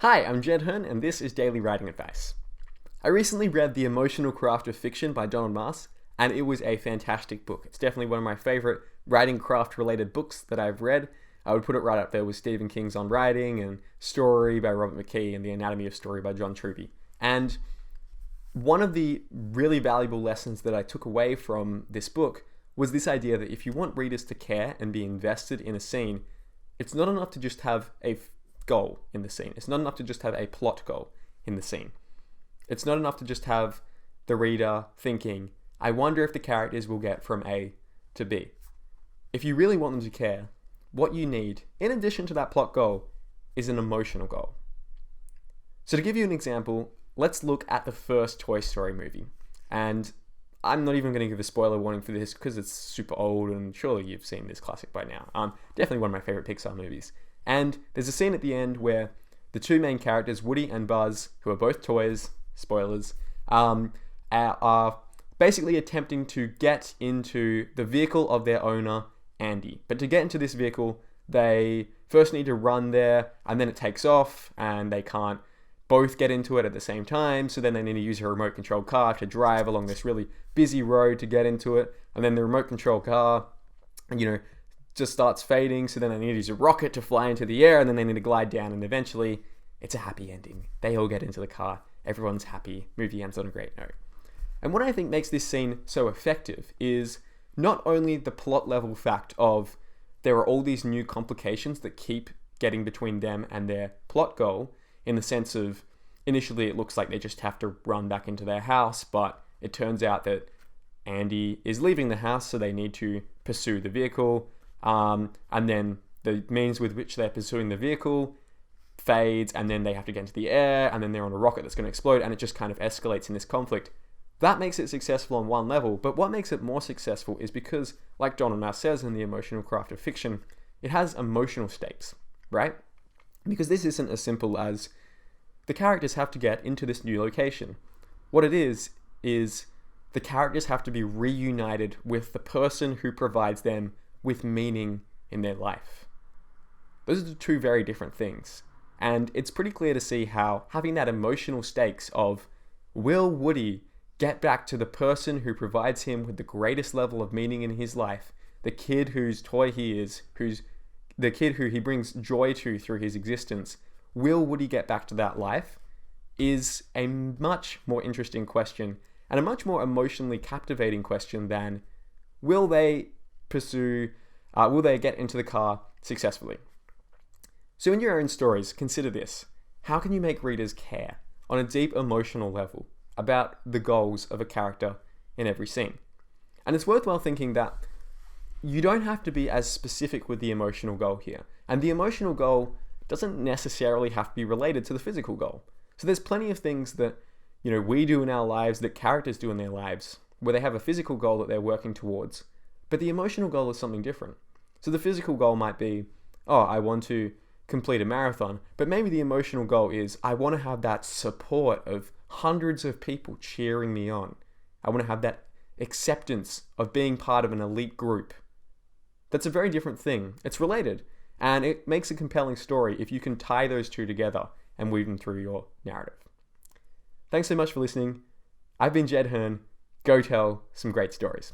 Hi, I'm Herne, and this is Daily Writing Advice. I recently read The Emotional Craft of Fiction by Donald Maass, and it was a fantastic book. It's definitely one of my favorite writing craft related books that I've read. I would put it right up there with Stephen King's On Writing and Story by Robert McKee and The Anatomy of Story by John Truby. And one of the really valuable lessons that I took away from this book was this idea that if you want readers to care and be invested in a scene, it's not enough to just have a goal in the scene. It's not enough to just have a plot goal in the scene. It's not enough to just have the reader thinking, I wonder if the characters will get from A to B. If you really want them to care, what you need, in addition to that plot goal, is an emotional goal. So to give you an example, let's look at the first Toy Story movie. And I'm not even going to give a spoiler warning for this because it's super old and surely you've seen this classic by now. Definitely one of my favorite Pixar movies. And there's a scene at the end where the two main characters, Woody and Buzz, who are both toys, spoilers, are basically attempting to get into the vehicle of their owner, Andy. But to get into this vehicle, they first need to run there, and then it takes off, and they can't both get into it at the same time, so then they need to use a remote control car to drive along this really busy road to get into it, and then the remote control car, just starts fading, so then they need to use a rocket to fly into the air, and then they need to glide down, and eventually it's a happy ending. They all get into the car, everyone's happy, movie ends on a great note. And what I think makes this scene so effective is not only the plot level fact of there are all these new complications that keep getting between them and their plot goal, in the sense of initially it looks like they just have to run back into their house, but it turns out that Andy is leaving the house, so they need to pursue the vehicle. And then the means with which they're pursuing the vehicle fades, and then they have to get into the air, and then they're on a rocket that's going to explode, and it just kind of escalates in this conflict. That makes it successful on one level, but what makes it more successful is because, like Donald Maass says in The Emotional Craft of Fiction, it has emotional stakes, right? Because this isn't as simple as the characters have to get into this new location. What it is the characters have to be reunited with the person who provides them with meaning in their life. Those are two very different things. And it's pretty clear to see how having that emotional stakes of, will Woody get back to the person who provides him with the greatest level of meaning in his life, the kid whose toy he is, who's the kid who he brings joy to through his existence, will Woody get back to that life, is a much more interesting question and a much more emotionally captivating question than will they get into the car successfully. So in your own stories, consider this. How can you make readers care on a deep emotional level about the goals of a character in every scene? And it's worthwhile thinking that you don't have to be as specific with the emotional goal here. And the emotional goal doesn't necessarily have to be related to the physical goal. So there's plenty of things that we do in our lives, that characters do in their lives, where they have a physical goal that they're working towards, but the emotional goal is something different. So the physical goal might be, I want to complete a marathon, but maybe the emotional goal is, I want to have that support of hundreds of people cheering me on. I want to have that acceptance of being part of an elite group. That's a very different thing. It's related, and it makes a compelling story if you can tie those two together and weave them through your narrative. Thanks so much for listening. I've been Jed Herne. Go tell some great stories.